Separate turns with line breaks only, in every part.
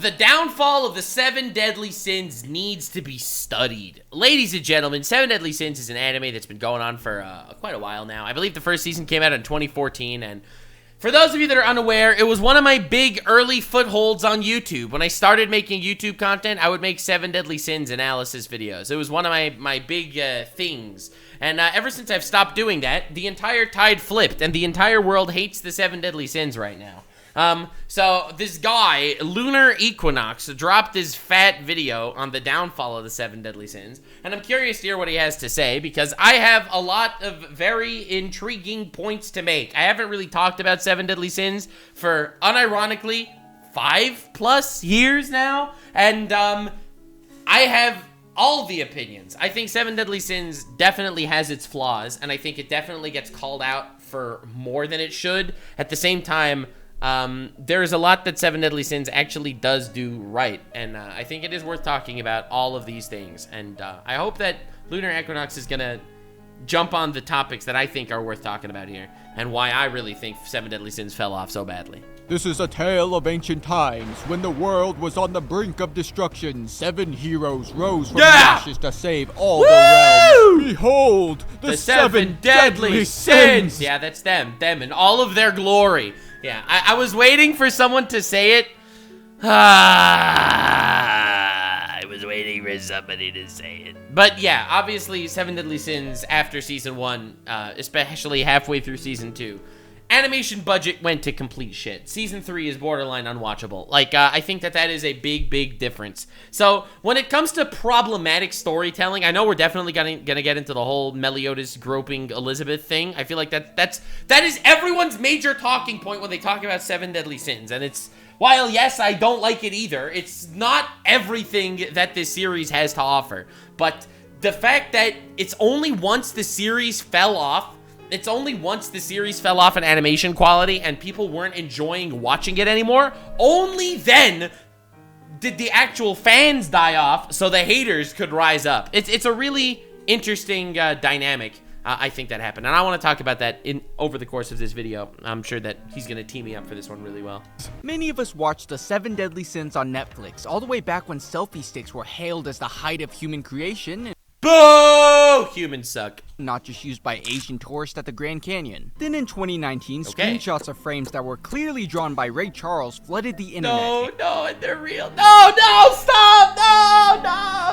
The downfall of the 7 Deadly Sins needs to be studied. Ladies and gentlemen, 7 Deadly Sins is an anime that's been going on for quite a while now. I believe the first season came out in 2014, and for those of you that are unaware, it was one of my big early footholds on YouTube. When I started making YouTube content, I would make 7 Deadly Sins analysis videos. It was one of my big things. And ever since I've stopped doing that, the entire tide flipped, and the entire world hates the 7 Deadly Sins right now. So this guy, Lunar Equinox, dropped his fat video on the downfall of the 7 Deadly Sins, and I'm curious to hear what he has to say, because I have a lot of very intriguing points to make. I haven't really talked about 7 Deadly Sins for, unironically, 5+ years now, and, I have all the opinions. I think 7 Deadly Sins definitely has its flaws, and I think it definitely gets called out for more than it should. At the same time, there's a lot that 7 Deadly Sins actually does do right, and I think it is worth talking about all of these things, and I hope that Lunar Equinox is gonna jump on the topics that I think are worth talking about here, and why I really think 7 Deadly Sins fell off so badly.
This is a tale of ancient times, when the world was on the brink of destruction. 7 heroes rose from the ashes to save all the realms. Behold, the 7 Deadly Sins!
Yeah, that's them in all of their glory. Yeah, I was waiting for someone to say it. I was waiting for somebody to say it. But yeah, obviously 7 Deadly Sins after Season 1, especially halfway through Season 2, animation budget went to complete shit. Season 3 is borderline unwatchable. Like, I think that is a big difference. So, when it comes to problematic storytelling, I know we're definitely gonna get into the whole Meliodas groping Elizabeth thing. I feel like that is everyone's major talking point when they talk about 7 Deadly Sins. And it's, while yes, I don't like it either, it's not everything that this series has to offer. But the fact that it's only once the series fell off in animation quality and people weren't enjoying watching it anymore, only then did the actual fans die off so the haters could rise up. It's a really interesting dynamic, I think, that happened. And I want to talk about that over the course of this video. I'm sure that he's going to tee me up for this one really well.
Many of us watched the 7 Deadly Sins on Netflix, all the way back when selfie sticks were hailed as the height of human creation.
Boo! Humans suck.
Not just used by Asian tourists at the Grand Canyon. Then in 2019, screenshots of frames that were clearly drawn by Ray Charles flooded the internet.
No, and they're real. No, stop! No,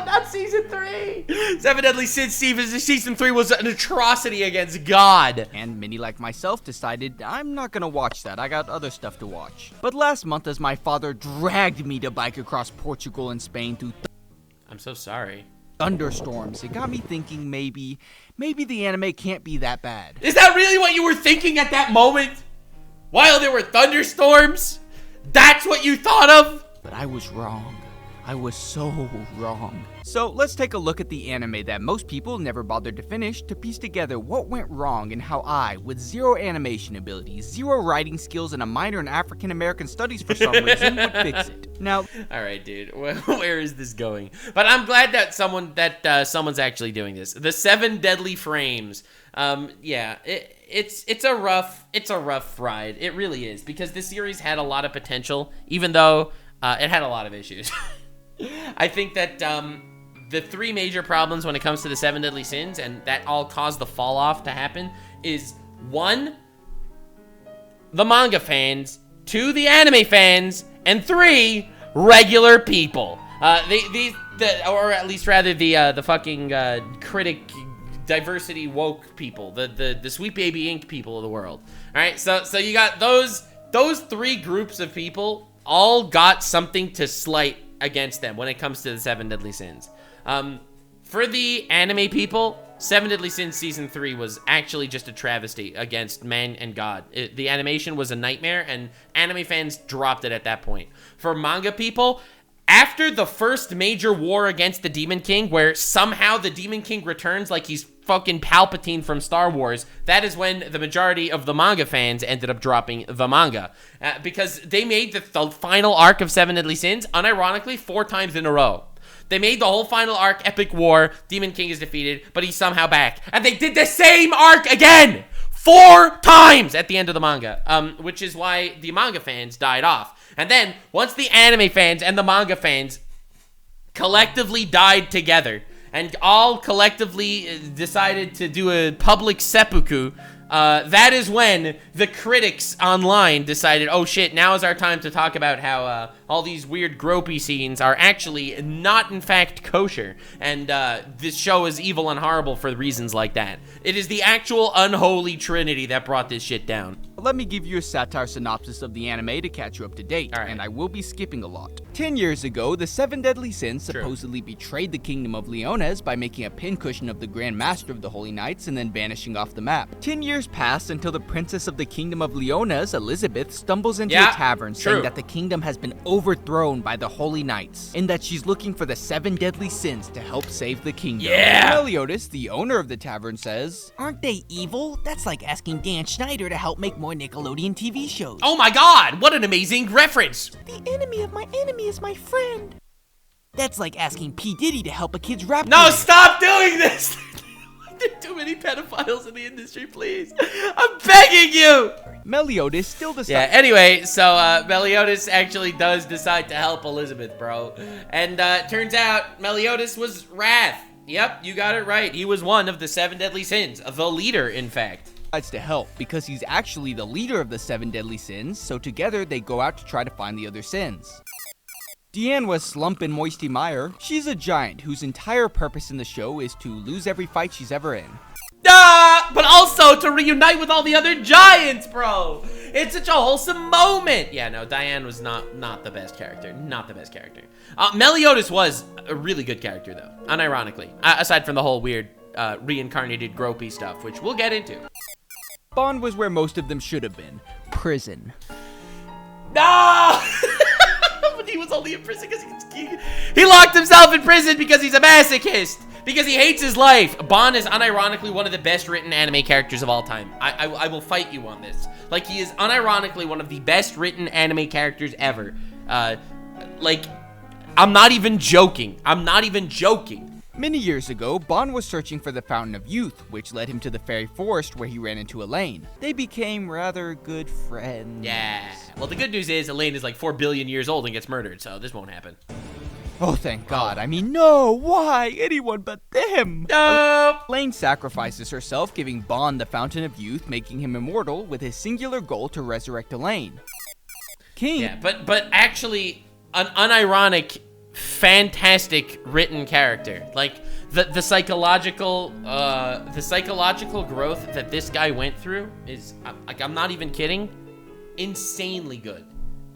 not Season 3! 7 Deadly Sins Season 3 was an atrocity against God.
And many like myself decided, I'm not gonna watch that, I got other stuff to watch. But last month, as my father dragged me to bike across Portugal and Spain through
I'm so sorry.
thunderstorms, it got me thinking maybe the anime can't be that bad.
Is that really what you were thinking at that moment? While there were thunderstorms? That's what you thought of?
But I was wrong. I was so wrong. So let's take a look at the anime that most people never bothered to finish to piece together what went wrong and how I, with 0 animation abilities, 0 writing skills, and a minor in African American studies for some reason, would fix it. Now,
alright dude, where is this going? But I'm glad that someone's actually doing this. The 7 Deadly Frames. Yeah, it's a rough ride. It really is, because this series had a lot of potential, even though it had a lot of issues. I think that the 3 major problems when it comes to the 7 Deadly Sins, and that all caused the fall off to happen, is 1, the manga fans, 2, the anime fans, and 3, regular people. Or at least rather the fucking critic, diversity woke people, the Sweet Baby Inc. people of the world. All right, so you got those 3 groups of people all got something to slight against them when it comes to the 7 Deadly Sins. For the anime people, 7 Deadly Sins Season 3 was actually just a travesty against man and God. The animation was a nightmare, and anime fans dropped it at that point. For manga people, after the first major war against the Demon King, where somehow the Demon King returns like he's fucking Palpatine from Star Wars, that is when the majority of the manga fans ended up dropping the manga. Because they made the final arc of 7 Deadly Sins, unironically, 4 times in a row. They made the whole final arc, Epic War, Demon King is defeated, but he's somehow back. And they did the same arc again! 4 times at the end of the manga. Which is why the manga fans died off. And then, once the anime fans and the manga fans collectively died together, and all collectively decided to do a public seppuku, that is when the critics online decided, oh shit, now is our time to talk about how all these weird gropey scenes are actually not in fact kosher, and this show is evil and horrible for reasons like that. It is the actual unholy trinity that brought this shit down.
Let me give you a satire synopsis of the anime to catch you up to date, and I will be skipping a lot. 10 years ago, the 7 deadly sins supposedly betrayed the kingdom of Leones by making a pincushion of the Grand Master of the Holy Knights and then vanishing off the map. 10 years passed until the princess of the kingdom of Leones, Elizabeth, stumbles into a tavern saying that the kingdom has been overthrown by the Holy Knights, and that she's looking for the 7 deadly sins to help save the kingdom. Meliodas, the owner of the tavern, says,
"Aren't they evil? That's like asking Dan Schneider to help make more Nickelodeon TV shows."
Oh my god, what an amazing reference!
"The enemy of my enemy is my friend." That's like asking P. Diddy to help a kid's rap
No,
career.
stop doing this! There are too many pedophiles in the industry, please. I'm begging you!
Meliodas still decides.
Yeah, anyway, so Meliodas actually does decide to help Elizabeth, bro. And turns out Meliodas was Wrath. Yep, you got it right. He was one of the 7 deadly sins. The leader, in fact.
To help because he's actually the leader of the 7 deadly sins, so together they go out to try to find the other sins. Deen was slumping Moisty Meyer. She's a giant whose entire purpose in the show is to lose every fight she's ever in.
But also to reunite with all the other giants, bro. It's such a wholesome moment. Yeah, no, Diane was not the best character. Not the best character. Meliodas was a really good character, though, unironically. Aside from the whole weird reincarnated gropey stuff, which we'll get into.
Bond was where most of them should have been. Prison.
No! But he was only in prison because he locked himself in prison because he's a masochist. Because he hates his life. Bond is unironically one of the best written anime characters of all time. I will fight you on this. Like, he is unironically one of the best written anime characters ever. Like, I'm not even joking. I'm not even joking.
Many years ago, Bond was searching for the Fountain of Youth, which led him to the fairy forest where he ran into Elaine. They became rather good friends.
Yeah. Well, the good news is Elaine is like 4 billion years old and gets murdered, so this won't happen.
Oh, thank God. I mean, no, why? Anyone but them.
No.
Elaine sacrifices herself, giving Bond the Fountain of Youth, making him immortal, with his singular goal to resurrect Elaine. King.
Yeah, but actually, an unironic, fantastic written character. Like, the psychological growth that this guy went through is, like, I'm not even kidding, insanely good.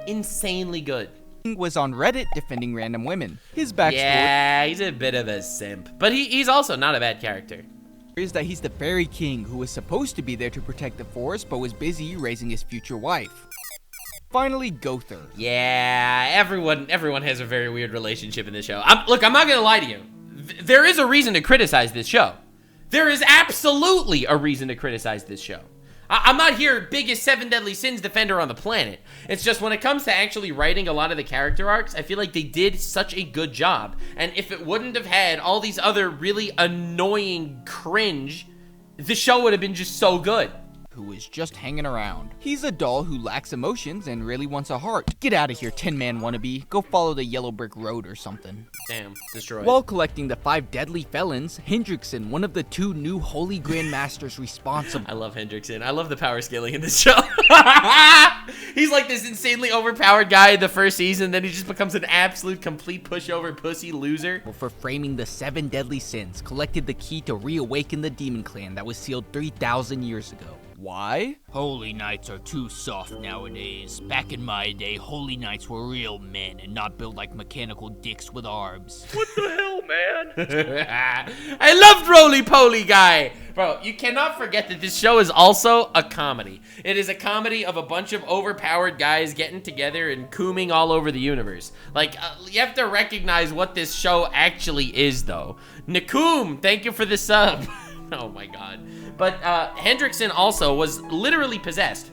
Insanely good.
Was on Reddit defending random women. His backstory
he's a bit of a simp, but he's also not a bad character.
Is that he's the fairy king who was supposed to be there to protect the forest but was busy raising his future wife. Finally, Gother.
Yeah, everyone has a very weird relationship in this show. Look, I'm not gonna lie to you. There is a reason to criticize this show. There is absolutely a reason to criticize this show. I'm not here biggest 7 deadly sins defender on the planet. It's just when it comes to actually writing a lot of the character arcs, I feel like they did such a good job. And if it wouldn't have had all these other really annoying cringe, the show would have been just so good.
Who is just hanging around. He's a doll who lacks emotions and really wants a heart. Get out of here, Tin Man wannabe. Go follow the yellow brick road or something.
Damn, destroyed.
While collecting the 5 deadly felons, Hendrickson, one of the 2 new Holy Grand Masters responsible.
I love Hendrickson. I love the power scaling in this show. He's like this insanely overpowered guy in the first season, then he just becomes an absolute complete pushover pussy loser.
For framing the 7 deadly sins, collected the key to reawaken the Demon Clan that was sealed 3,000 years ago. Why?
Holy Knights are too soft nowadays. Back in my day, Holy Knights were real men and not built like mechanical dicks with arms.
What the hell, man? I loved Roly Poly Guy. Bro, you cannot forget that this show is also a comedy. It is a comedy of a bunch of overpowered guys getting together and cooming all over the universe. Like, you have to recognize what this show actually is, though. Nakoom, thank you for the sub. Oh my god. But Hendrickson also was literally possessed.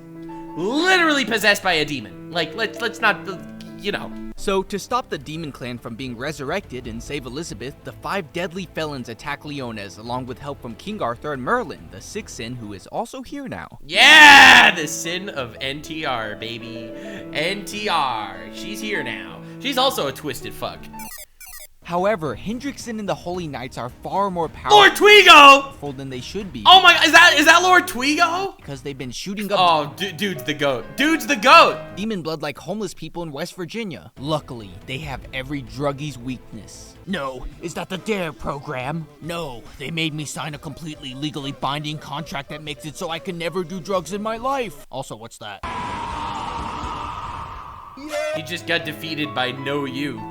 Literally possessed by a demon. Like, let's not, you know.
So, to stop the Demon Clan from being resurrected and save Elizabeth, the 5 deadly felons attack Leones, along with help from King Arthur and Merlin, the 6th sin who is also here now.
Yeah! The sin of NTR, baby. NTR. She's here now. She's also a twisted fuck.
However, Hendrickson and the Holy Knights are far more powerful
Lord Twigo!
than they should be.
Oh my god, is that Lord Twigo?
Because they've been shooting up
Oh, dude's the goat. Dude's the goat!
demon blood like homeless people in West Virginia. Luckily, they have every druggie's weakness.
No, is that the DARE program? No, they made me sign a completely legally binding contract that makes it so I can never do drugs in my life. Also, what's that?
He just got defeated by No You.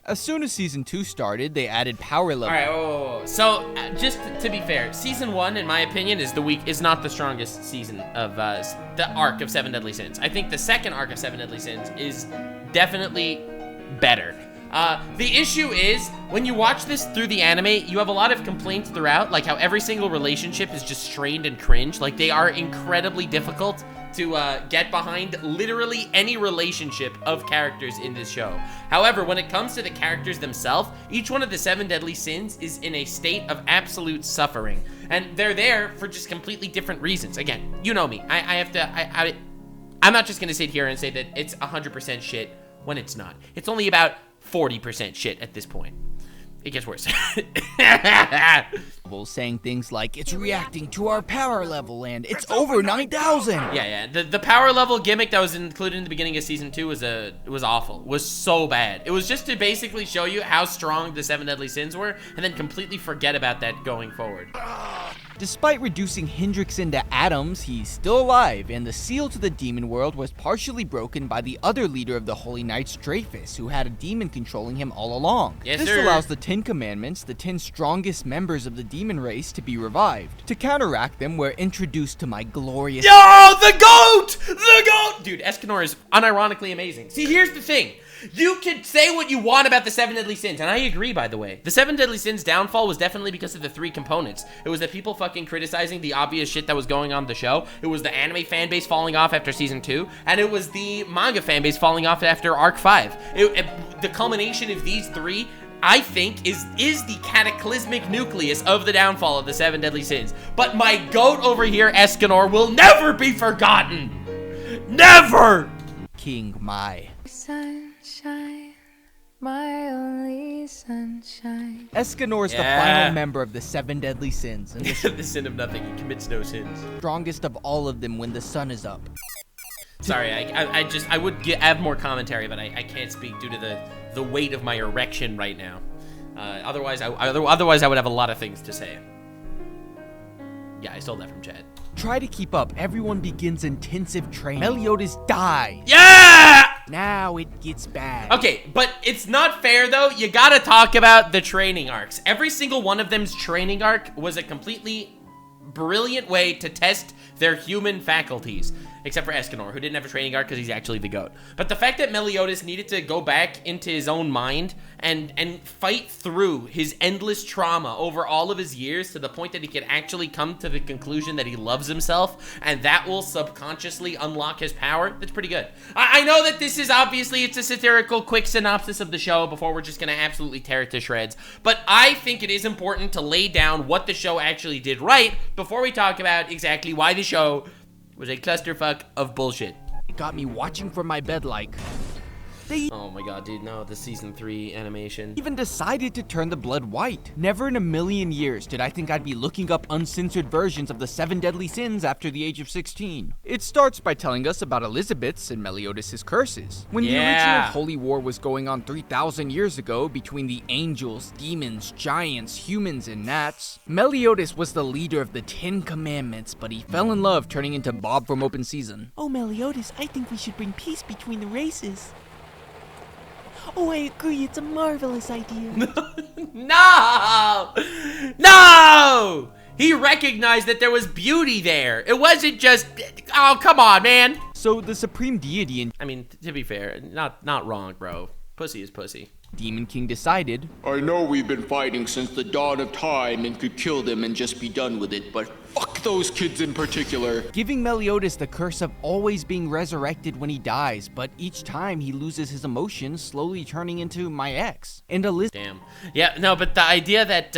As soon as Season 2 started, they added power level.
Alright, whoa. So, just to be fair, Season 1, in my opinion, is not the strongest season of the arc of Seven Deadly Sins. I think the second arc of Seven Deadly Sins is definitely better. The issue is, when you watch this through the anime, you have a lot of complaints throughout, like how every single relationship is just strained and cringe. Like, they are incredibly difficult to get behind literally any relationship of characters in this show. However, when it comes to the characters themselves, each one of the Seven Deadly Sins is in a state of absolute suffering. And they're there for just completely different reasons. Again, you know me. I'm not just gonna sit here and say that it's 100% shit when it's not. It's only about 40% shit at this point. It gets worse.
Saying things like, it's reacting to our power level and it's over 9,000.
Yeah. The power level gimmick that was included in the beginning of Season 2 was awful. Was so bad. It was just to basically show you how strong the Seven Deadly Sins were and then completely forget about that going forward.
Despite reducing Hendrickson to atoms, he's still alive, and the seal to the demon world was partially broken by the other leader of the Holy Knights, Dreyfus, who had a demon controlling him all along.
Yes,
this
sir.
allows the 10 Commandments, the 10 strongest members of the demon race, to be revived. To counteract them, we're introduced to my glorious—
Yo, the GOAT! The GOAT! Dude, Escanor is unironically amazing. See, here's the thing. You can say what you want about the Seven Deadly Sins, and I agree, by the way. The Seven Deadly Sins downfall was definitely because of the three components. It was that people fucking criticizing the obvious shit that was going on in the show. It was the anime fanbase falling off after Season 2, and it was the manga fanbase falling off after Arc 5. The culmination of these three, I think, is the cataclysmic nucleus of the downfall of the Seven Deadly Sins. But my GOAT over here, Escanor, will never be forgotten! Never!
King Mai.
Sunshine, my only sunshine.
Escanor's the final member of the Seven Deadly Sins, and
The sin of nothing, he commits no sins.
strongest of all of them when the sun is up.
Sorry, I would have more commentary, but I can't speak due to the weight of my erection right now. Otherwise I would have a lot of things to say. Yeah, I stole that from Chad.
Try to keep up. Everyone begins intensive training. Meliodas dies.
Yeah!
Now it gets bad.
Okay, but it's not fair though. You gotta talk about the training arcs. Every single one of them's training arc was a completely brilliant way to test their human faculties. Except for Escanor, who didn't have a training arc because he's actually the GOAT. But the fact that Meliodas needed to go back into his own mind and fight through his endless trauma over all of his years to the point that he could actually come to the conclusion that he loves himself, and that will subconsciously unlock his power, that's pretty good. I know that this is obviously, it's a satirical quick synopsis of the show before we're just gonna absolutely tear it to shreds, but I think it is important to lay down what the show actually did right before we talk about exactly why the show was a clusterfuck of bullshit.
It got me watching from my bed like, they
Oh my god, dude, no, the Season 3 animation.
even decided to turn the blood white. Never in a million years did I think I'd be looking up uncensored versions of the Seven Deadly Sins after the age of 16. It starts by telling us about Elizabeth's and Meliodas' curses. When the original Holy War was going on 3,000 years ago between the angels, demons, giants, humans, and gnats, Meliodas was the leader of the 10 Commandments, but he fell in love turning into Bob from Open Season.
Oh, Meliodas, I think we should bring peace between the races. Oh, I agree, it's a marvelous idea.
No! No! He recognized that there was beauty there. It wasn't just, oh, come on, man.
So the supreme deity in
I mean, to be fair, not wrong, bro. Pussy is pussy.
Demon King decided,
I know we've been fighting since the dawn of time and could kill them and just be done with it, but fuck those kids in particular.
giving Meliodas the curse of always being resurrected when he dies, but each time he loses his emotions, slowly turning into my ex. And Elizabeth.
Damn. Yeah, no, but the idea that,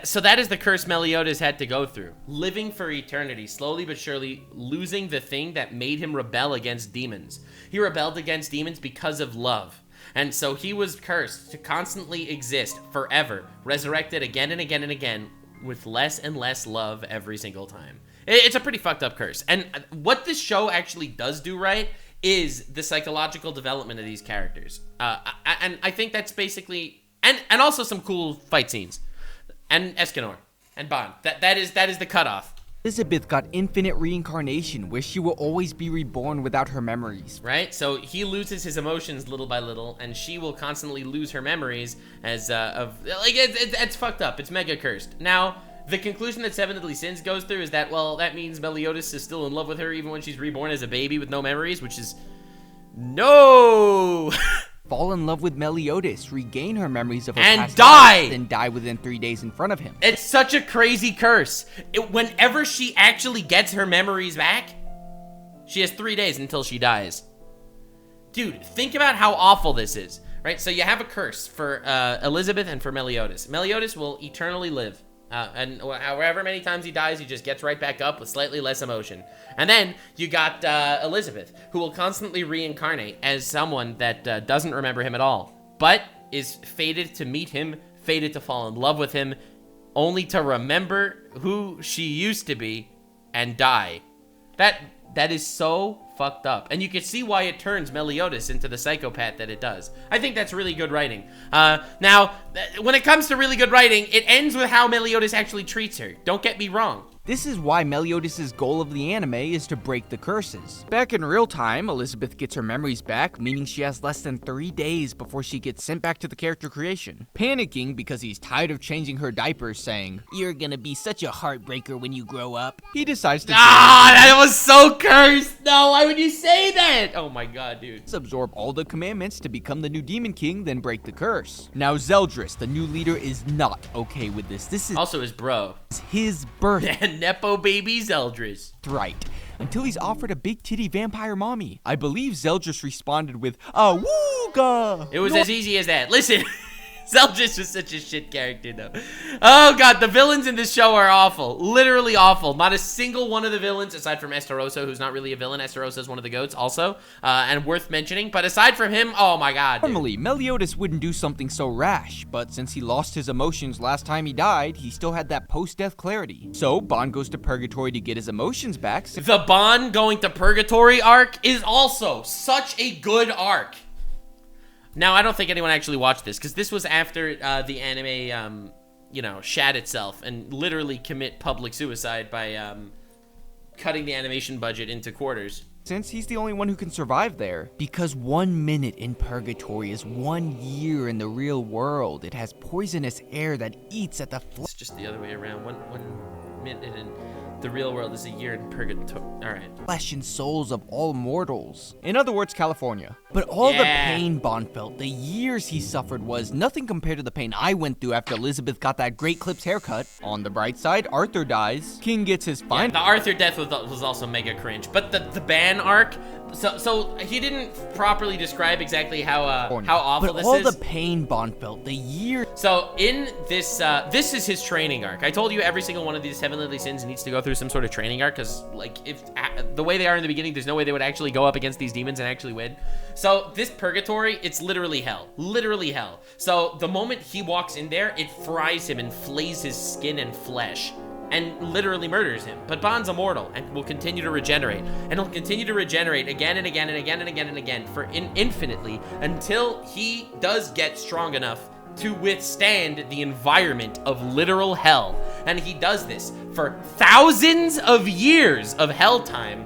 so that is the curse Meliodas had to go through. Living for eternity, slowly but surely losing the thing that made him rebel against demons. He rebelled against demons because of love. And so he was cursed to constantly exist forever, resurrected again and again and again, with less and less love every single time. It's a pretty fucked up curse. And what this show actually does do right is the psychological development of these characters. And I think that's basically, and also some cool fight scenes. And Escanor and Bond. That is the cutoff.
Elizabeth got infinite reincarnation, where she will always be reborn without her memories.
Right? So he loses his emotions little by little, and she will constantly lose her memories as it's fucked up. It's mega cursed. Now, the conclusion that Seven Deadly Sins goes through is that, well, that means Meliodas is still in love with her even when she's reborn as a baby with no memories, which is no.
Fall in love with Meliodas, regain her memories of her
And
past
die!
life, then die within 3 days in front of him.
It's such a crazy curse. Whenever she actually gets her memories back, she has 3 days until she dies. Dude, think about how awful this is, right? So you have a curse for Elizabeth and for Meliodas. Meliodas will eternally live. And however many times he dies, he just gets right back up with slightly less emotion. And then you got Elizabeth, who will constantly reincarnate as someone that doesn't remember him at all, but is fated to meet him, fated to fall in love with him, only to remember who she used to be and die. That is so fucked up. And you can see why it turns Meliodas into the psychopath that it does. I think that's really good writing. Now, when it comes to really good writing, it ends with how Meliodas actually treats her. Don't get me wrong.
This is why Meliodas' goal of the anime is to break the curses. Back in real time, Elizabeth gets her memories back, meaning she has less than 3 days before she gets sent back to the character creation. Panicking because he's tired of changing her diapers, saying,
You're gonna be such a heartbreaker when you grow up.
he decides to
That was so cursed. No, why would you say that? Oh my god, dude.
absorb all the commandments to become the new Demon King, then break the curse. Now Zeldris, the new leader, is not okay with this. This is
Also his bro.
his birthright.
Nepo baby Zeldris.
Until he's offered a big titty vampire mommy. I believe Zeldris responded with, "Awooga!"
It was as easy as that. Listen, Zeldris was such a shit character, though. Oh, God, the villains in this show are awful. Literally awful. Not a single one of the villains, aside from Estarossa, who's not really a villain. Estarossa is one of the goats, also, and worth mentioning. But aside from him, oh, my God, dude.
Normally, Meliodas wouldn't do something so rash, but since he lost his emotions last time he died, he still had that post-death clarity. So, Bond goes to Purgatory to get his emotions back.
The Bond going to Purgatory arc is also such a good arc. Now, I don't think anyone actually watched this, because this was after the anime, shat itself and literally commit public suicide by cutting the animation budget into quarters.
Since he's the only one who can survive there. Because 1 minute in Purgatory is 1 year in the real world. It has poisonous air that eats at the
It's just the other way around. One minute in the real world is a year in Purgatory. All right.
flesh and souls of all mortals. In other words, California. But all the pain Bond felt, the years he suffered, was nothing compared to the pain I went through after Elizabeth got that Great Clips haircut. On the bright side, Arthur dies. King gets his final.
The Arthur death was also mega cringe. But the ban arc, so he didn't properly describe exactly how awful this is.
But all the pain Bond felt, the years.
So in this, this is his training arc. I told you every single one of these Seven Deadly Sins needs to go through some sort of training arc, because like if the way they are in the beginning, there's no way they would actually go up against these demons and actually win. So this Purgatory, it's literally hell. Literally hell. So the moment he walks in there, it fries him and flays his skin and flesh and literally murders him. But Bond's immortal and will continue to regenerate. And he'll continue to regenerate again and again and again and again and again for infinitely until he does get strong enough to withstand the environment of literal hell. And he does this for thousands of years of hell time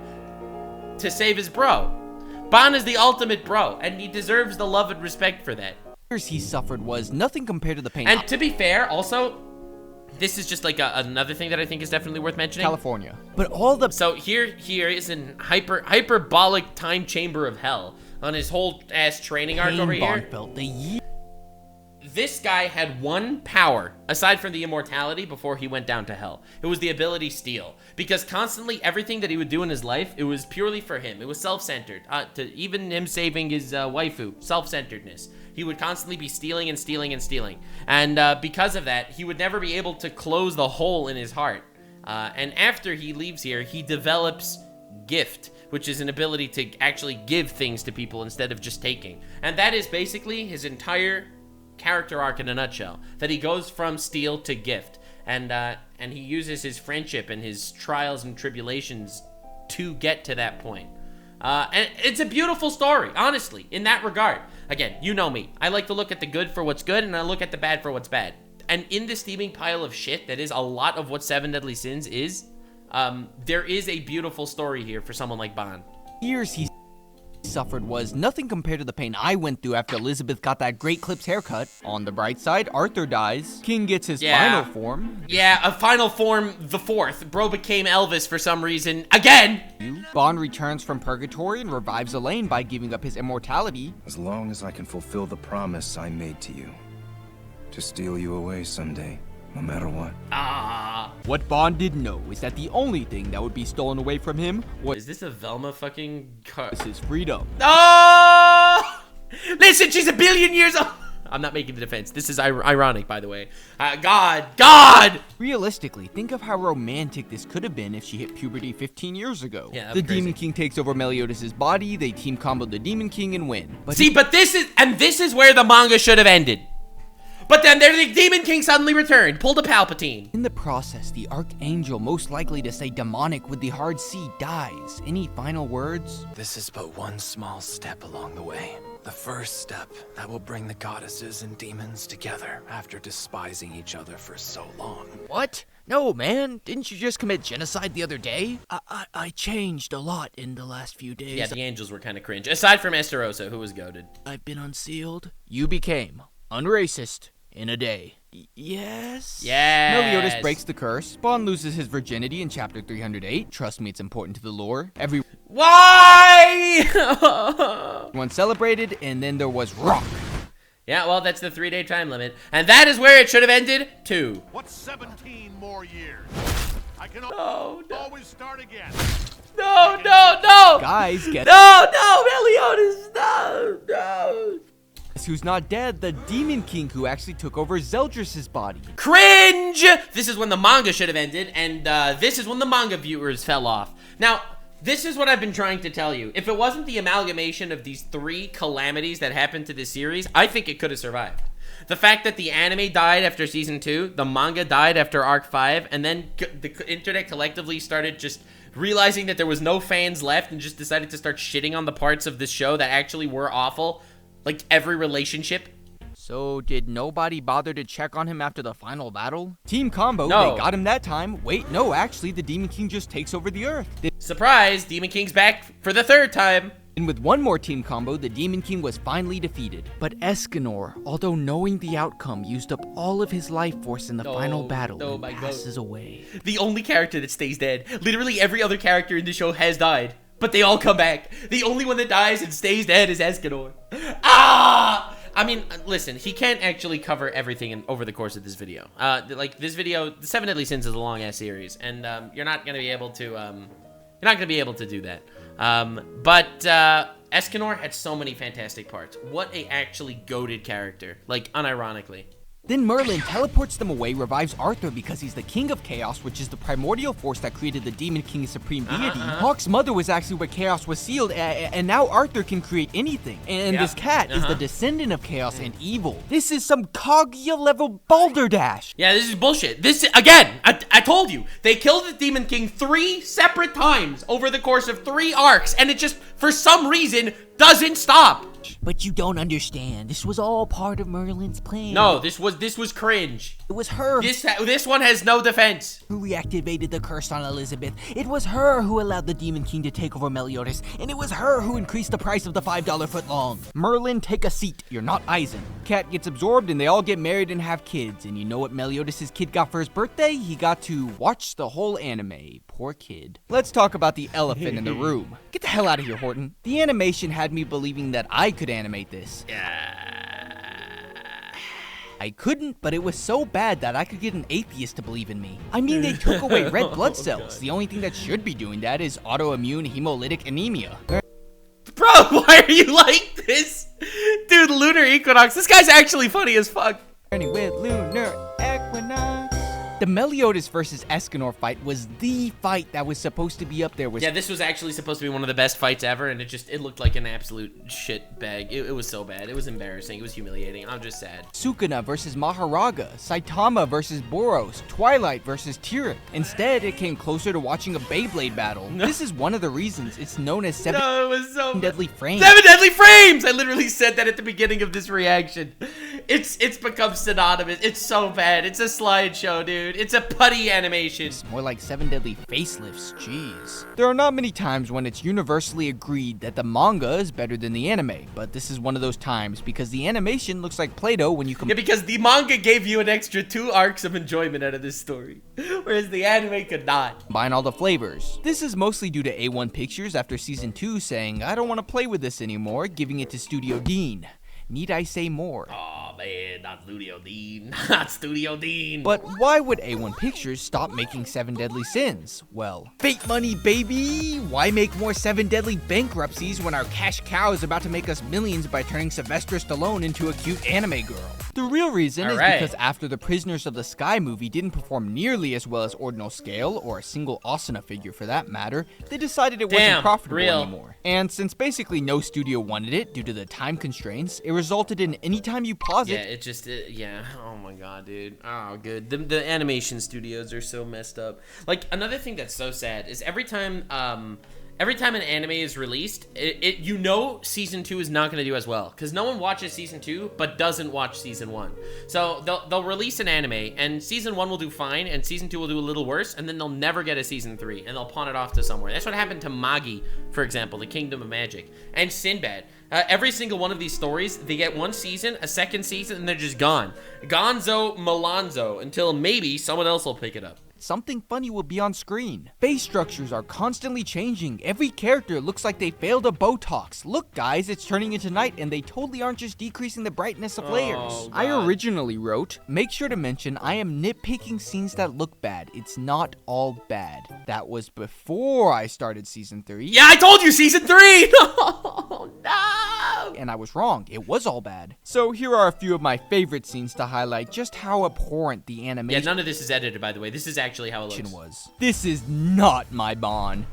to save his bro. Bond is the ultimate bro, and he deserves the love and respect for that.
Years he suffered was nothing compared to the pain.
And to be fair, also, this is just like another thing that I think is definitely worth mentioning.
California. But all the
So here is an hyperbolic time chamber of hell. on his whole ass training arc
Pain
over here.
Bond felt the year.
This guy had one power, aside from the immortality, before he went down to hell. It was the ability steal. Because constantly, everything that he would do in his life, it was purely for him. It was self-centered. To even him saving his waifu, self-centeredness. He would constantly be stealing and stealing and stealing. And because of that, he would never be able to close the hole in his heart. And after he leaves here, he develops gift, which is an ability to actually give things to people instead of just taking. And that is basically his entire character arc in a nutshell, that he goes from steal to gift, and he uses his friendship and his trials and tribulations to get to that point. And it's a beautiful story, honestly, in that regard. Again, you know me. I like to look at the good for what's good, and I look at the bad for what's bad. And in this steaming pile of shit that is a lot of what Seven Deadly Sins is, there is a beautiful story here for someone like Bond.
Years he suffered was nothing compared to the pain I went through after Elizabeth got that great Clips haircut. On the bright side, Arthur dies. King gets his final form.
Yeah, a final form, the fourth. Bro became Elvis for some reason. Again!
Bond returns from Purgatory and revives Elaine by giving up his immortality.
As long as I can fulfill the promise I made to you. To steal you away someday, no matter what.
What Bond didn't know is that the only thing that would be stolen away from him was
Is this a Velma fucking car?
his freedom.
Oh! Listen, she's a billion years old. I'm not making the defense. This is ironic, by the way. God!
Realistically, think of how romantic this could have been if she hit puberty 15 years ago.
Yeah, that'd
the
be crazy.
Demon King takes over Meliodas' body, they team combo the Demon King and win. But
See, but this is where the manga should have ended. But then the Demon King suddenly returned, pulled a Palpatine.
in the process, the Archangel most likely to say demonic with the hard C dies. Any final words?
This is but one small step along the way. The first step that will bring the goddesses and demons together after despising each other for so long.
What? No, man. Didn't you just commit genocide the other day?
I changed a lot in the last few days.
Yeah, the angels were kind of cringe. Aside from Esterosa, who was goated.
I've been unsealed.
You became unracist in a day.
Yes?
Yes.
Meliodas breaks the curse. Bond loses his virginity in chapter 308. Trust me, it's important to the lore.
Why?
Everyone celebrated, and then there was rock.
Yeah, well, that's the 3-day time limit. And that is where it should have ended, too.
What's 17 more years? I can
No.
always start again.
No.
Guys, guess
No, Meliodas, no.
who's not dead? The Demon King who actually took over Zeldris' body.
Cringe! This is when the manga should have ended, and this is when the manga viewers fell off. Now, this is what I've been trying to tell you. If it wasn't the amalgamation of these 3 calamities that happened to this series, I think it could have survived. The fact that the anime died after season 2, the manga died after arc 5, and then the internet collectively started just realizing that there was no fans left and just decided to start shitting on the parts of this show that actually were awful. Like every relationship.
So, did nobody bother to check on him after the final battle? Team combo,
No.
they got him that time. Wait, no, actually, the Demon King just takes over the Earth.
Surprise, Demon King's back for the 3rd time.
And with one more team combo, the Demon King was finally defeated. But Escanor, although knowing the outcome, used up all of his life force in the final battle and
my God.
passes away.
The only character that stays dead. Literally every other character in the show has died. But they all come back. The only one that dies and stays dead is Escanor. I mean, listen, he can't actually cover everything over the course of this video. Like this video, the 7 Deadly Sins is a long ass series, and you're not gonna be able to do that. But Escanor had so many fantastic parts. What a actually goated character, like unironically.
Then Merlin teleports them away, revives Arthur because he's the King of Chaos, which is the primordial force that created the Demon King's supreme deity. Hawk's mother was actually where Chaos was sealed, and now Arthur can create anything. And this cat is the descendant of Chaos and evil. This is some Kaguya-level balderdash.
Yeah, this is bullshit. This, again, I told you, they killed the Demon King 3 separate times over the course of 3 arcs, and it just, for some reason, doesn't stop.
But you don't understand. This was all part of Merlin's plan.
No, this was cringe.
It was her
This one has no defense.
who reactivated the curse on Elizabeth. It was her who allowed the Demon King to take over Meliodas. And it was her who increased the price of the $5 footlong.
Merlin, take a seat. You're not Eisen. Cat gets absorbed and they all get married and have kids. And you know what Meliodas' kid got for his birthday? He got to watch the whole anime. Poor kid. Let's talk about the elephant in the room. Get the hell out of here, Horton. The animation had me believing that I could animate this. I couldn't, but it was so bad that I could get an atheist to believe in me. I mean, they took away red blood cells. The only thing that should be doing that is autoimmune hemolytic anemia.
Bro, why are you like this? Dude, Lunar Equinox. This guy's actually funny as fuck.
With lunar equinox. The Meliodas versus Escanor fight was the fight that was supposed to be up there with.
Yeah, this was actually supposed to be one of the best fights ever, and it looked like an absolute shit bag. It was so bad. It was embarrassing. It was humiliating. I'm just sad.
Sukuna versus Maharaga, Saitama versus Boros, Twilight versus Tyrek. Instead, it came closer to watching a Beyblade battle. This is one of the reasons it's known as Seven Deadly Frames.
7 Deadly Frames! I literally said that at the beginning of this reaction. It's become synonymous. It's so bad. It's a slideshow, dude. It's a putty animation.
It's more like 7 Deadly Facelifts, jeez. There are not many times when it's universally agreed that the manga is better than the anime, but this is one of those times because the animation looks like Play-Doh when you
Yeah, because the manga gave you an extra 2 arcs of enjoyment out of this story, whereas the anime could not.
Combine all the flavors. This is mostly due to A1 Pictures after season 2 saying, I don't want to play with this anymore, giving it to Studio Deen. Need I say more?
Oh man, not Studio Deen. Not Studio Deen.
But why would A1 Pictures stop making 7 Deadly Sins? Well, fake money, baby! Why make more 7 Deadly Bankruptcies when our cash cow is about to make us millions by turning Sylvester Stallone into a cute anime girl? The real reason is because after the Prisoners of the Sky movie didn't perform nearly as well as Ordinal Scale, or a single Asuna figure for that matter, they decided it wasn't profitable anymore. And since basically no studio wanted it due to the time constraints, it resulted in anytime you pause it.
Yeah, it just, yeah. Oh my god, dude. Oh, good. The animation studios are so messed up. Like, another thing that's so sad is every time an anime is released, you know season 2 is not going to do as well because no one watches season 2 but doesn't watch season 1. So they'll release an anime and season 1 will do fine and season 2 will do a little worse and then they'll never get a season 3 and they'll pawn it off to somewhere. That's what happened to Magi, for example, the Kingdom of Magic, and Sinbad. Every single one of these stories, they get one season, a second season, and they're just gone. Gonzo Malonzo until maybe someone else will pick it up.
Something funny will be on screen. Face structures are constantly changing. Every character looks like they failed a Botox. Look guys, it's turning into night and they totally aren't just decreasing the brightness of layers. I originally wrote, make sure to mention I am nitpicking scenes that look bad. It's not all bad. That was before I started season 3.
Yeah, I told you season 3! Oh, no!
And I was wrong, it was all bad. So here are a few of my favorite scenes to highlight just how abhorrent the animation.
Yeah, none of this is edited, by the way. This is actually how it looks.
This is not my Bond.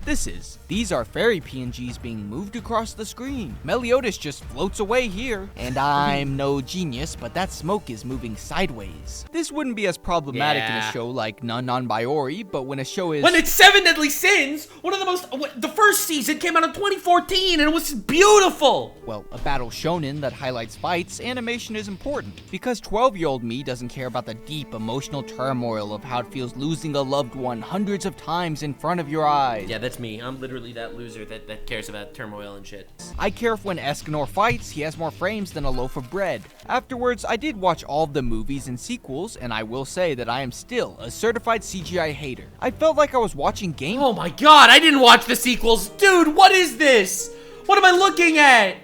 These are fairy PNGs being moved across the screen. Meliodas just floats away here. And I'm no genius, but that smoke is moving sideways. This wouldn't be as problematic in a show like Non-Baiori, but when a show is...
When it's 7 Deadly Sins, one of the most... The first season came out in 2014, and it was beautiful!
Well, a battle shonen that highlights fights, animation is important. Because 12-year-old me doesn't care about the deep emotional turmoil of how it feels losing a loved one hundreds of times in front of your eyes.
Yeah, that's me. I'm literally that loser that cares about turmoil and shit.
I care if when Escanor fights, he has more frames than a loaf of bread. Afterwards, I did watch all of the movies and sequels, and I will say that I am still a certified CGI hater. I felt like I was watching game.
Oh my god, I didn't watch the sequels. Dude, what is this? What am I looking at?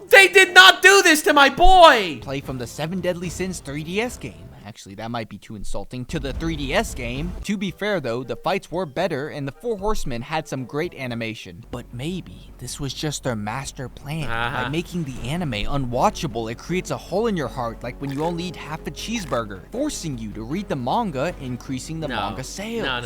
They did not do this to my boy!
Play from the 7 Deadly Sins 3DS game. Actually, that might be too insulting to the 3DS game. To be fair though, the fights were better and the 4 Horsemen had some great animation. But maybe this was just their master plan. By making the anime unwatchable, it creates a hole in your heart like when you only eat half a cheeseburger, forcing you to read the manga, increasing the manga sales.
No,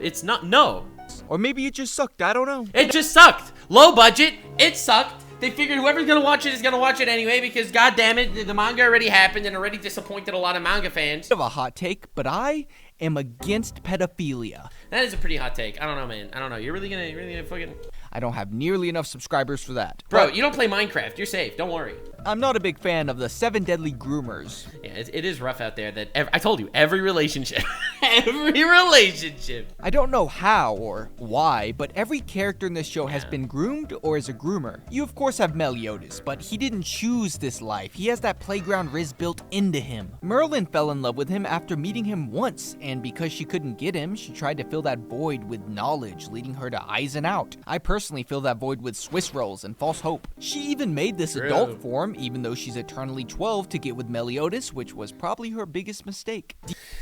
it's not, no.
Or maybe it just sucked, I don't know.
It just sucked. Low budget, it sucked. They figured whoever's gonna watch it is gonna watch it anyway because god damn it, the manga already happened and already disappointed a lot of manga fans.
Of a hot take, but I am against pedophilia.
That is a pretty hot take. I don't know, man. I don't know. You're really gonna fucking...
I don't have nearly enough subscribers for that.
Bro, you don't play Minecraft. You're safe. Don't worry.
I'm not a big fan of the 7 deadly groomers.
Yeah, it is rough out there. That I told you, every relationship, every relationship.
I don't know how or why, but every character in this show has been groomed or is a groomer. You of course have Meliodas, but he didn't choose this life. He has that playground riz built into him. Merlin fell in love with him after meeting him once, and because she couldn't get him, she tried to fill that void with knowledge, leading her to Eisen Out. I personally fill that void with Swiss rolls and false hope. She even made this adult form, even though she's eternally 12, to get with Meliodas, which was probably her biggest mistake.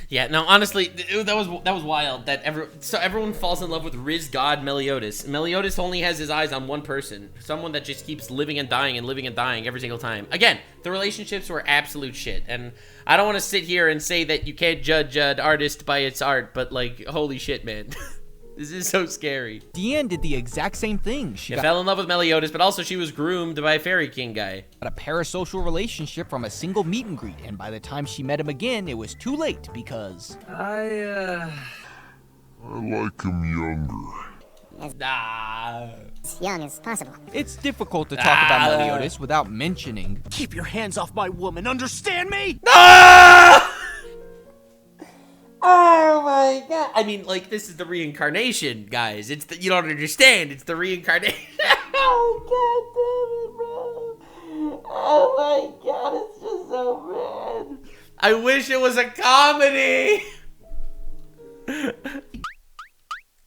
Yeah, no, honestly, that was wild. That everyone falls in love with Riz God Meliodas. Meliodas only has his eyes on one person, someone that just keeps living and dying every single time. Again, the relationships were absolute shit, and I don't want to sit here and say that you can't judge an artist by its art, but like, holy shit, man. This is so scary.
Deen did the exact same thing. She
fell in love with Meliodas, but also she was groomed by a Fairy King guy.
Got a parasocial relationship from a single meet and greet, and by the time she met him again, it was too late because...
I like him younger.
As young as possible.
It's difficult to talk about Meliodas without mentioning...
Keep your hands off my woman, understand me?
Oh my god. I mean, like, this is the reincarnation, guys. You don't understand. It's the reincarnation. Oh, god damn it, bro. Oh my god, it's just so bad. I wish it was a comedy.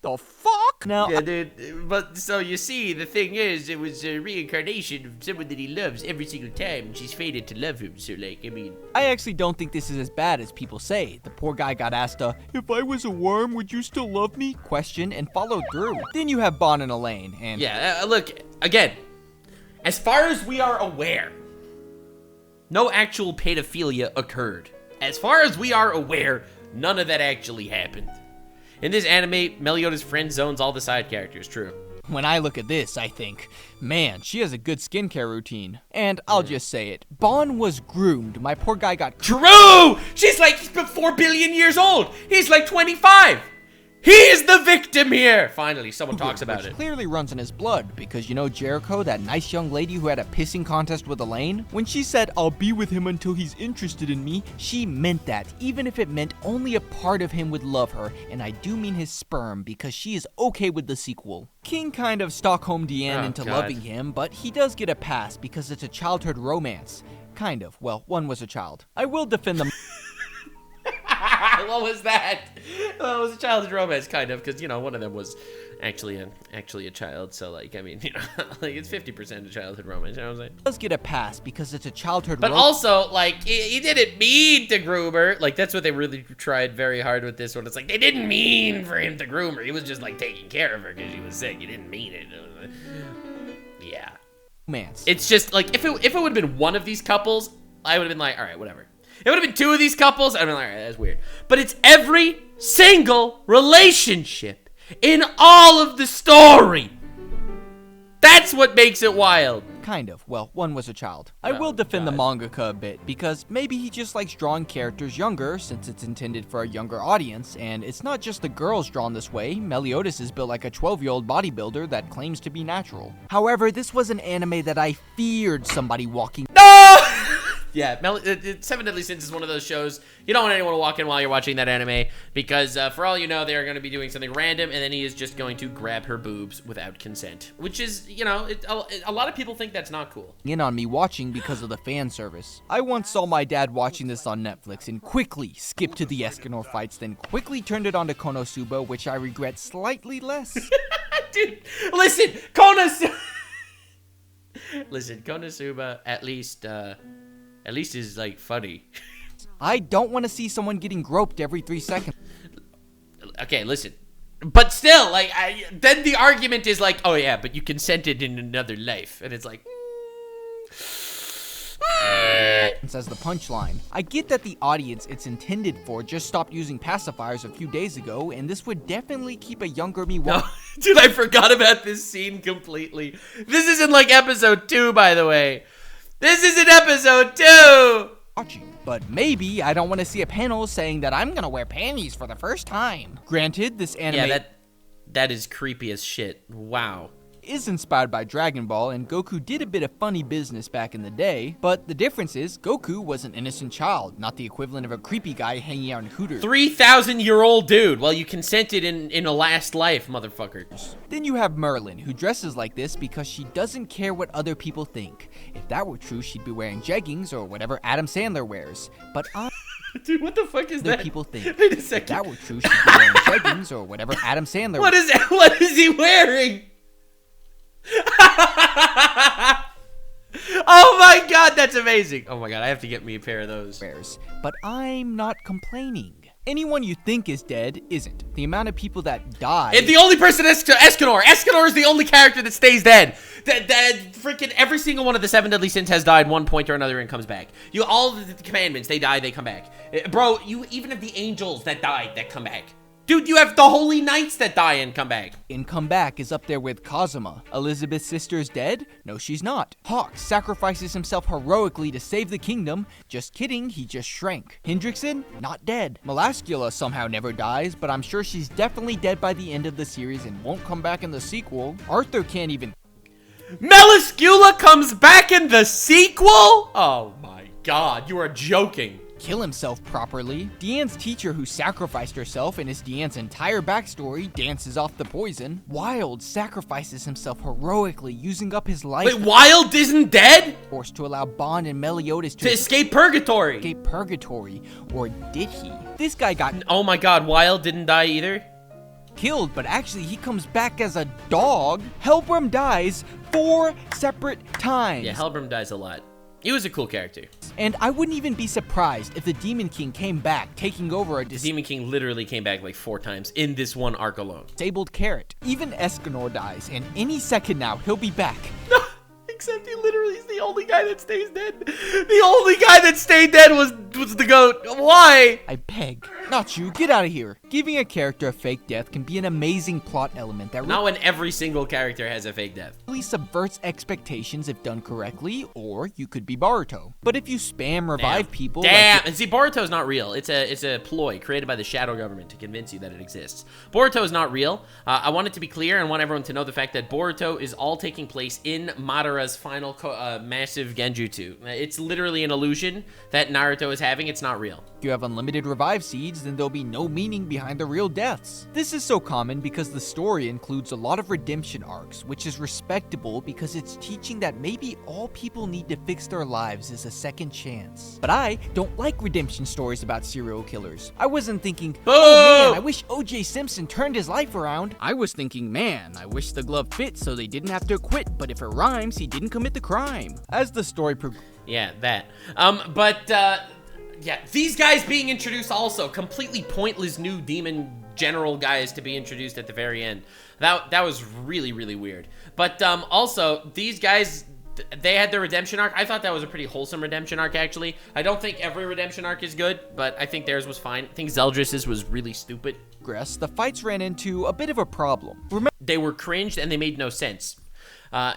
The fuck? Now,
yeah, dude. But so you see, the thing is, it was a reincarnation of someone that he loves every single time. She's fated to love him. So, like, I mean,
I actually don't think this is as bad as people say. The poor guy got asked a "if I was a worm, would you still love me?" question and followed through. Then you have Bon and Elaine, and
yeah, look again. As far as we are aware, no actual pedophilia occurred. As far as we are aware, none of that actually happened. In this anime, Meliodas friend zones all the side characters, true.
When I look at this, I think, man, she has a good skincare routine. And I'll just say it, Bon was groomed. My poor guy got...
True! She's like 4 billion years old! He's like 25! He is the victim here! Finally, someone talks about it.
Clearly runs in his blood, because you know Jericho, that nice young lady who had a pissing contest with Elaine? When she said, "I'll be with him until he's interested in me," she meant that, even if it meant only a part of him would love her, and I do mean his sperm, because she is okay with the sequel. King kind of Stockholm Deen into loving him, but he does get a pass because it's a childhood romance. Kind of. Well, one was a child. I will defend them.
What was that? Well, it was a childhood romance, kind of, because, you know, one of them was actually a child, so, like, I mean, you know, like, it's 50% a childhood romance, you know what I'm saying?
Does get a pass because it's a childhood
But also, like, he didn't mean to groom her. Like, that's what they really tried very hard with this one. It's like, they didn't mean for him to groom her. He was just, like, taking care of her because she was sick. He didn't mean it. Yeah.
Romance.
It's just, like, if it would have been one of these couples, I would have been like, all right, whatever. It would have been two of these couples, I'd have been like, all right, that's weird. But it's every single relationship in all of the story. That's what makes it wild.
Kind of. Well, one was a child. I will defend the mangaka a bit, because maybe he just likes drawing characters younger, since it's intended for a younger audience, and it's not just the girls drawn this way. Meliodas is built like a 12-year-old bodybuilder that claims to be natural. However, this was an anime that I feared somebody walking...
No! Yeah, Seven Deadly Sins is one of those shows you don't want anyone to walk in while you're watching that anime, because for all you know, they are going to be doing something random, and then he is just going to grab her boobs without consent, which is, you know, a lot of people think that's not cool.
In on me watching because of the fan service. I once saw my dad watching this on Netflix and quickly skipped to the Escanor fights, then quickly turned it on to Konosuba, which I regret slightly less.
Dude, listen, Konosuba at least is, like, funny.
I don't want to see someone getting groped every 3 seconds.
Okay, listen. But still, like, then the argument is like, oh yeah, but you consented in another life. And it's like...
says the punchline. I get that the audience it's intended for just stopped using pacifiers a few days ago, and this would definitely keep a younger me
No, dude, I forgot about this scene completely. This is in, like, episode 2, by the way. This is in episode 2!
watching. but maybe I don't want to see a panel saying that I'm gonna wear panties for the first time. Granted, this anime...
Yeah, that is creepy as shit. Wow.
Is inspired by Dragon Ball, and Goku did a bit of funny business back in the day, but the difference is Goku was an innocent child, not the equivalent of a creepy guy hanging out in Hooters.
3,000-year-old dude. Well, you consented in a last life, motherfucker.
Then you have Merlin, who dresses like this because she doesn't care what other people think. If that were true, she'd be wearing jeggings or whatever Adam Sandler wears. But
dude, what the fuck is that?
People think.
Wait a second.
If that were true, she'd be wearing jeggings or whatever Adam Sandler wears.
What is he wearing? Oh my god, that's amazing. Oh my god, I have to get me a pair of those.
But I'm not complaining. Anyone you think is dead isn't. The amount of people that die...
And the only person is Escanor. Escanor is the only character that stays dead. That freaking every single one of the 7 deadly sins has died one point or another and comes back. All the commandments, they die, they come back. Bro, you even have the angels that died that come back. Dude, you have the holy knights that die and come back.
And come back is up there with Kazuma. Elizabeth's sister is dead? No, she's not. Hawk sacrifices himself heroically to save the kingdom. Just kidding, he just shrank. Hendrickson? Not dead. Melascula somehow never dies, but I'm sure she's definitely dead by the end of the series and won't come back in the sequel. Arthur can't even...
Melascula comes back in the sequel? Oh my god, you are joking.
Kill himself properly. Deen's teacher who sacrificed herself and is Deen's entire backstory dances off the poison. Wild sacrifices himself heroically using up his life.
Wait, Wild isn't dead?
Forced to allow Bond and Meliodas
to escape Purgatory.
Escape Purgatory. Or did he? This guy got...
Oh my god, Wild didn't die either?
Killed, but actually he comes back as a dog. Helbram dies 4 separate times.
Yeah, Helbram dies a lot. He was a cool character.
And I wouldn't even be surprised if the Demon King came back, taking over
The Demon King literally came back like 4 times in this one arc alone.
Disabled carrot. Even Escanor dies, and any second now, he'll be back.
Except he literally is the only guy that stays dead. The only guy that stayed dead was the goat. Why?
I beg. Not you. Get out of here. Giving a character a fake death can be an amazing plot element that
not when every single character has a fake death.
Really subverts expectations if done correctly, or you could be Boruto. But if you spam revive people...
Damn! And see, Boruto's not real. It's a ploy created by the Shadow Government to convince you that it exists. Boruto is not real. I want it to be clear and want everyone to know the fact that Boruto is all taking place in Madara's final massive genjutsu. It's literally an illusion that Naruto is having. It's not real.
If you have unlimited revive seeds, then there'll be no meaning behind the real deaths. This is so common because the story includes a lot of redemption arcs, which is respectable because it's teaching that maybe all people need to fix their lives is a second chance. But I don't like redemption stories about serial killers. I wasn't thinking, oh man, I wish O.J. Simpson turned his life around. I was thinking, man, I wish the glove fit so they didn't have to quit, but if it rhymes, he didn't commit the crime. As the story
yeah, that. Yeah, these guys being introduced also, completely pointless new demon general guys to be introduced at the very end. That was really, really weird. But also, these guys, they had their redemption arc. I thought that was a pretty wholesome redemption arc, actually. I don't think every redemption arc is good, but I think theirs was fine. I think Zeldris's was really stupid.
The fights ran into a bit of a problem.
They were cringed and they made no sense.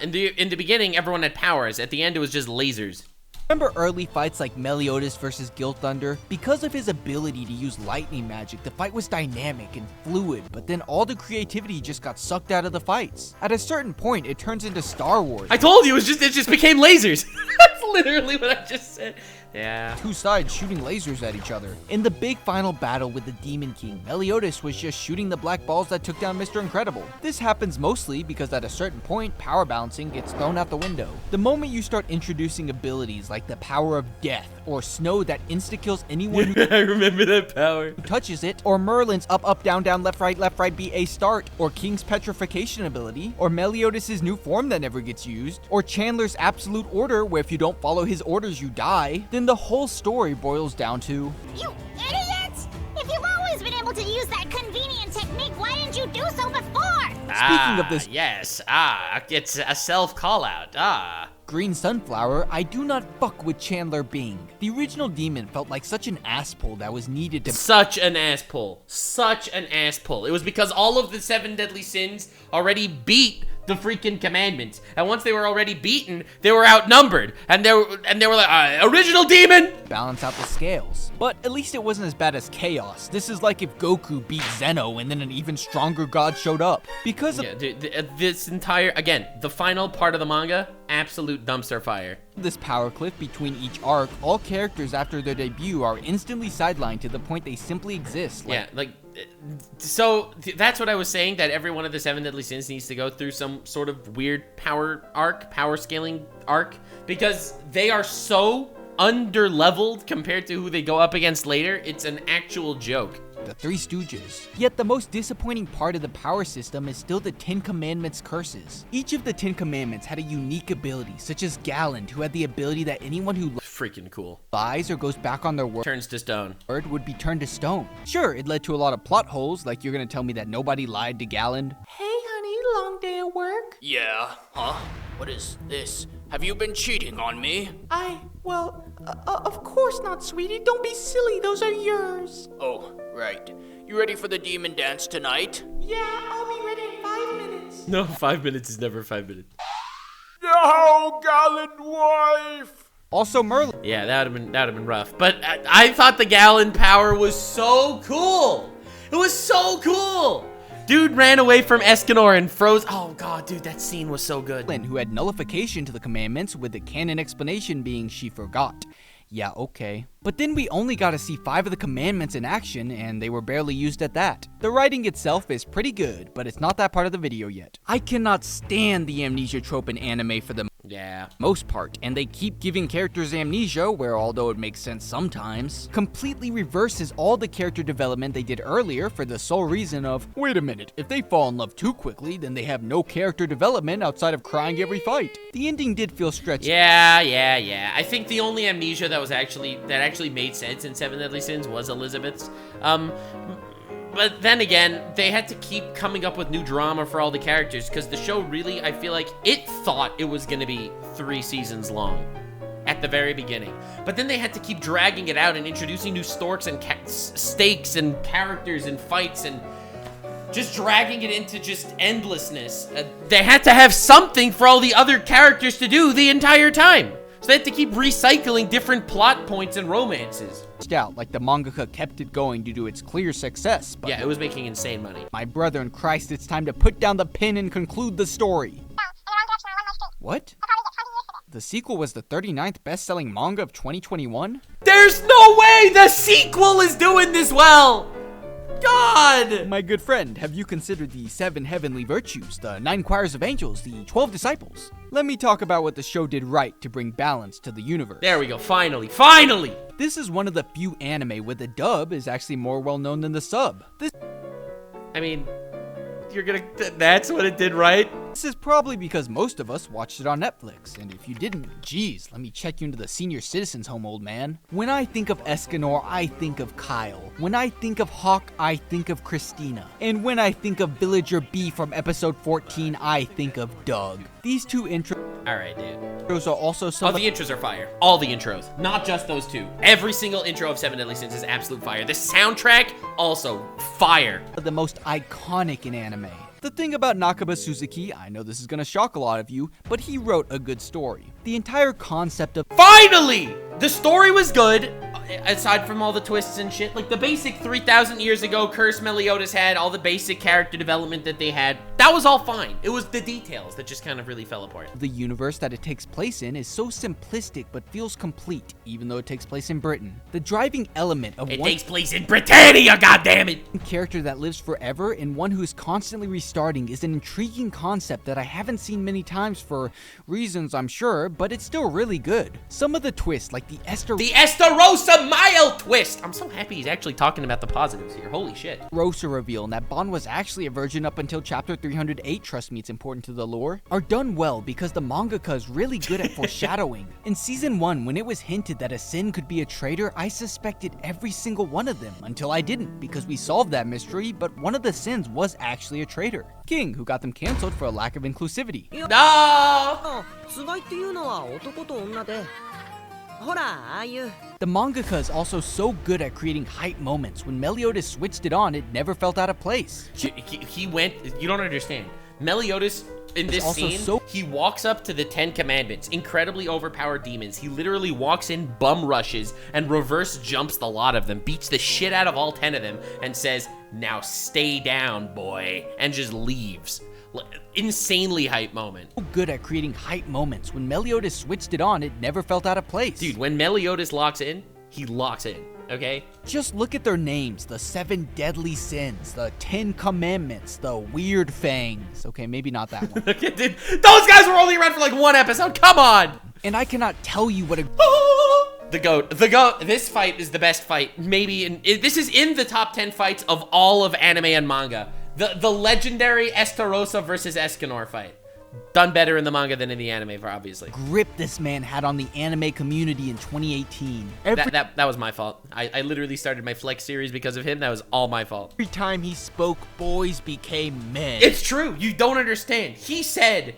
In the beginning, everyone had powers. At the end, it was just lasers.
Remember early fights like Meliodas versus Guild Thunder? Because of his ability to use lightning magic, the fight was dynamic and fluid, but then all the creativity just got sucked out of the fights. At a certain point, it turns into Star Wars.
I told you, it just became lasers. That's literally what I just said. Yeah.
2 sides shooting lasers at each other. In the big final battle with the Demon King, Meliodas was just shooting the black balls that took down Mr. Incredible. This happens mostly because at a certain point, power balancing gets thrown out the window. The moment you start introducing abilities like the power of death, or snow that insta-kills anyone who
I remember that power.
touches it, or Merlin's up, down, left, right, BA start, or King's petrification ability, or Meliodas' new form that never gets used, or Chandler's absolute order where if you don't follow his orders you die, then the whole story boils down to...
You idiots! If you've always been able to use that convenient technique, why didn't you do so before?
Speaking of this...
Yes, it's a self-call-out,
Green Sunflower, I do not fuck with Chandler Bing. The original demon felt like such an ass-pull that was needed to...
Such an ass-pull. Such an ass-pull. It was because all of the 7 deadly sins already beat the freaking commandments. And once they were already beaten, they were outnumbered. And they were like, original demon!
Balance out the scales. But at least it wasn't as bad as Chaos. This is like if Goku beat Zeno and then an even stronger god showed up. Because of
this entire, again, the final part of the manga, absolute dumpster fire.
This power cliff between each arc, all characters after their debut are instantly sidelined to the point they simply exist.
So that's what I was saying, that every one of the 7 deadly sins needs to go through some sort of weird power scaling arc, because they are so under-leveled compared to who they go up against later. It's an actual joke.
The Three Stooges. Yet the most disappointing part of the power system is still the 10 Commandments curses. Each of the 10 Commandments had a unique ability, such as Galland, who had the ability that anyone who
freaking cool
lies or goes back on their word
turns to stone.
Would be turned to stone. Sure, it led to a lot of plot holes, like you're gonna tell me that nobody lied to Galland.
Hey, honey, long day at work?
Yeah, huh? What is this? Have you been cheating on me?
Well, of course not, sweetie. Don't be silly. Those are yours.
Oh, right. You ready for the demon dance tonight?
Yeah, I'll be ready in 5 minutes.
No, 5 minutes is never 5 minutes.
No, Gallant wife!
Also Merlin.
Yeah, that would have been rough. But I thought the Gallant power was so cool. It was so cool. Dude ran away from Escanor and froze. Oh god, dude, that scene was so good.
Who had nullification to the commandments, with the canon explanation being she forgot. Yeah, okay. But then we only got to see 5 of the commandments in action, and they were barely used at that. The writing itself is pretty good, but it's not that part of the video yet. I cannot stand the amnesia trope in anime for the most part, and they keep giving characters amnesia, where although it makes sense sometimes, completely reverses all the character development they did earlier for the sole reason of, wait a minute, if they fall in love too quickly, then they have no character development outside of crying every fight. The ending did feel stretched.
Yeah. I think the only amnesia that actually made sense in 7 Deadly Sins was Elizabeth's. But then again, they had to keep coming up with new drama for all the characters, because the show really, I feel like, it thought it was going to be 3 seasons long at the very beginning. But then they had to keep dragging it out and introducing new storks and stakes and characters and fights and just dragging it into just endlessness. They had to have something for all the other characters to do the entire time. So they had to keep recycling different plot points and romances.
Out, like the mangaka kept it going due to its clear success, but
yeah, it was making insane money.
My brother in Christ, it's time to put down the pen and conclude the story. What? The sequel was the 39th best-selling manga of 2021?
There's no way the sequel is doing this well! God!
My good friend, have you considered the 7 heavenly virtues, the 9 choirs of angels, the 12 disciples? Let me talk about what the show did right to bring balance to the universe.
There we go, finally!
This is one of the few anime where the dub is actually more well-known than the sub.
I mean, that's what it did right?
This is probably because most of us watched it on Netflix, and if you didn't, geez, let me check you into the senior citizens home, old man. When I think of Escanor, I think of Kyle. When I think of Hawk, I think of Christina. And when I think of Villager B from episode 14, I think of Doug. These 2 intros
Alright, dude.
Are also some
the intros are fire. All the intros. Not just those 2. Every single intro of 7 Deadly Sins is absolute fire. The soundtrack, also fire.
The most iconic in anime. The thing about Nakaba Suzuki, I know this is gonna shock a lot of you, but he wrote a good story. The entire concept of—
Finally! The story was good, aside from all the twists and shit. Like, the basic 3,000 years ago curse Meliodas had, all the basic character development that they had, that was all fine. It was the details that just kind of really fell apart.
The universe that it takes place in is so simplistic but feels complete, even though it takes place in Britain. The driving element of
It takes place in Britannia, goddammit!
Character that lives forever and one who is constantly restarting is an intriguing concept that I haven't seen many times for reasons I'm sure, but it's still really good. Some of the twists, like the
Estarossa Mile twist! I'm so happy he's actually talking about the positives here. Holy shit.
Rosa reveal and that Bond was actually a virgin up until chapter 308, trust me, it's important to the lore, are done well because the mangaka is really good at foreshadowing. In season 1, when it was hinted that a sin could be a traitor, I suspected every single one of them until I didn't, because we solved that mystery, but one of the sins was actually a traitor. King, who got them cancelled for a lack of inclusivity.
No!
The mangaka is also so good at creating hype moments. When Meliodas switched it on, it never felt out of place.
He went, you don't understand. Meliodas in this scene, he walks up to the 10 Commandments, incredibly overpowered demons. He literally walks in, bum rushes, and reverse jumps the lot of them, beats the shit out of all 10 of them, and says, "Now stay down, boy," and just leaves. Insanely hype moment.
So good at creating hype moments. When Meliodas switched it on, it never felt out of place.
Dude, when Meliodas locks in, he locks in, okay?
Just look at their names. The 7 deadly sins, the 10 commandments, the weird fangs. Okay, maybe not that one.
Okay, dude, those guys were only around for like 1 episode, come on!
And I cannot tell you what a...
The goat. This fight is the best fight. This is in the top 10 fights of all of anime and manga. The legendary Estarossa versus Escanor fight. Done better in the manga than in the anime, obviously.
Grip this man had on the anime community in 2018.
That was my fault. I literally started my Flex series because of him. That was all my fault.
Every time he spoke, boys became men.
It's true. You don't understand. He said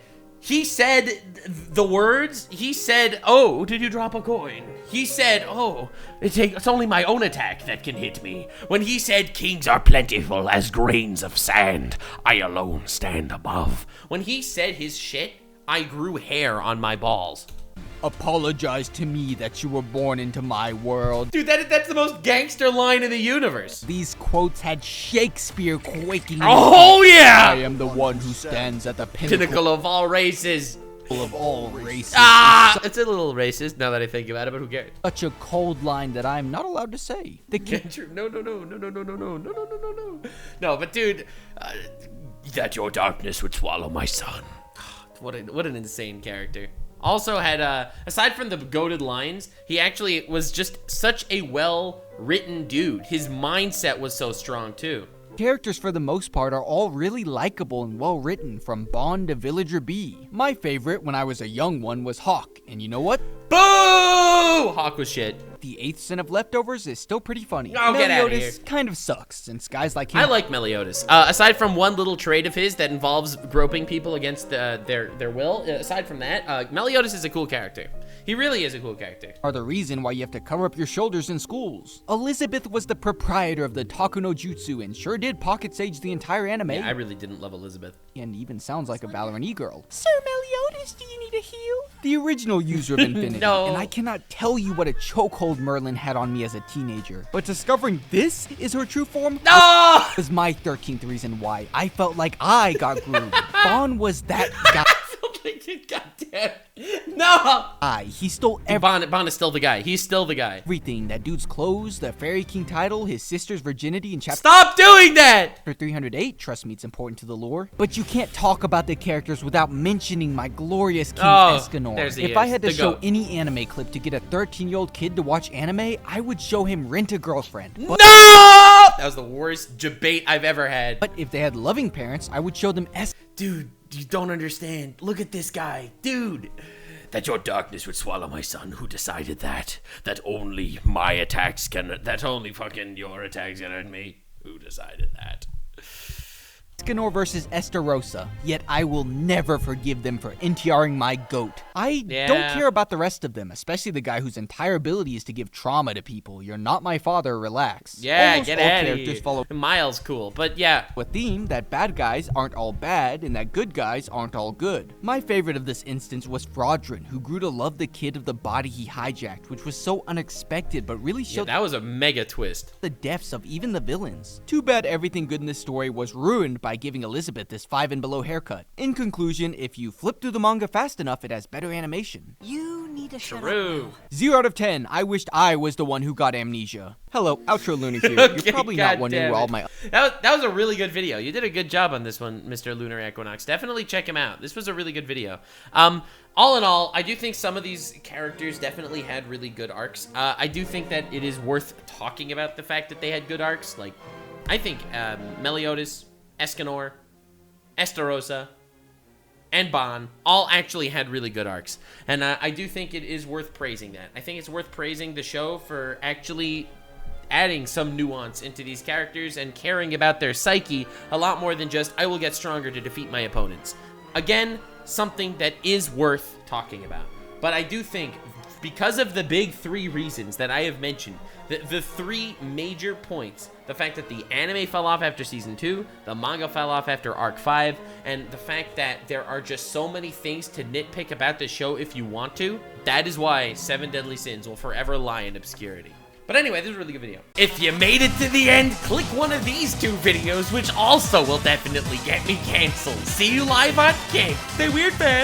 the words. He said, "Oh, did you drop a coin?" He said, "Oh, it's only my own attack that can hit me." When he said, "Kings are plentiful as grains of sand, I alone stand above." When he said his shit, I grew hair on my balls.
Apologize to me that you were born into my world.
Dude, that's the most gangster line in the universe.
These quotes had Shakespeare quaking.
Oh, yeah!
I am the one who stands at the
pinnacle of all races.
Of all races.
Ah! It's a little racist now that I think about it, but who cares?
Such a cold line that I'm not allowed to say.
No. No, but dude, that your darkness would swallow my son. What an insane character. Also had, aside from the goated lines, he actually was just such a well-written dude. His mindset was so strong, too.
Characters, for the most part, are all really likable and well-written, from Bond to Villager B. My favorite, when I was a young one, was Hawk, and you know what?
Boo! Hawk was shit.
The 8th sin of Leftovers is still pretty funny.
Oh, get out of here.
Meliodas kind of sucks, since guys like him...
I like Meliodas. Aside from one little trait of his that involves groping people against their will, aside from that, Meliodas is a cool character. He really is a cool character.
Are the reason why you have to cover up your shoulders in schools. Elizabeth was the proprietor of the Taku no Jutsu and sure did pocket sage the entire anime.
Yeah, I really didn't love Elizabeth.
And even sounds like a Valorant e-girl.
Sir Meliodas, do you need a heal?
The original user of Infinity.
No.
And I cannot tell you what a chokehold Merlin had on me as a teenager. But discovering this is her true form was my 13th reason why I felt like I got groomed. Bond was that guy.
God damn. No!
He stole
Bond is still the guy. He's still the guy.
everything. That dude's clothes, the Fairy King title, his sister's virginity in chapter...
Stop doing that!
Chapter 308, trust me, it's important to the lore. But you can't talk about the characters without mentioning my glorious King Escanor. If I had to show any anime clip to get a 13-year-old kid to watch anime, I would show him Rent a Girlfriend.
No! That was the worst debate I've ever had.
But if they had loving parents, I would show them
Dude, you don't understand. Look at this guy. Dude. That your darkness would swallow my son. Who decided that? That only my attacks can... That only fucking your attacks can hurt me. Who decided that?
Escanor versus Estarossa, yet I will never forgive them for NTRing my goat. I don't care about the rest of them, especially the guy whose entire ability is to give trauma to people. You're not my father, relax.
Yeah,
Almost
get
all
out of
characters
here.
follow
Miles cool, but yeah.
a theme that bad guys aren't all bad and that good guys aren't all good. My favorite of this instance was Fraudrin, who grew to love the kid of the body he hijacked, which was so unexpected but really showed
that was a mega twist.
the depths of even the villains. Too bad everything good in this story was ruined by giving Elizabeth this 5 and below haircut. In conclusion, if you flip through the manga fast enough, it has better animation.
You need to shut
True.
up.
0 out of 10. I wished I was the one who got amnesia. Hello, Outro Lunar here. You're probably not wondering where all my...
That was a really good video. You did a good job on this one, Mr. Lunar Equinox. Definitely check him out. This was a really good video. All in all, I do think some of these characters definitely had really good arcs. I do think that it is worth talking about the fact that they had good arcs. Like, I think Meliodas, Escanor, Estarossa, and Bond all actually had really good arcs. And I do think it is worth praising that. I think it's worth praising the show for actually adding some nuance into these characters and caring about their psyche a lot more than just, I will get stronger to defeat my opponents. Again, something that is worth talking about. But I do think because of the big three reasons that I have mentioned. The three major points. The fact that the anime fell off after season 2, the manga fell off after arc 5, and the fact that there are just so many things to nitpick about the show if you want to. That is why 7 Deadly Sins will forever lie in obscurity. But anyway, this is a really good video. If you made it to the end, click one of these 2 videos, which also will definitely get me canceled. See you live on Kick. Stay weird, fam.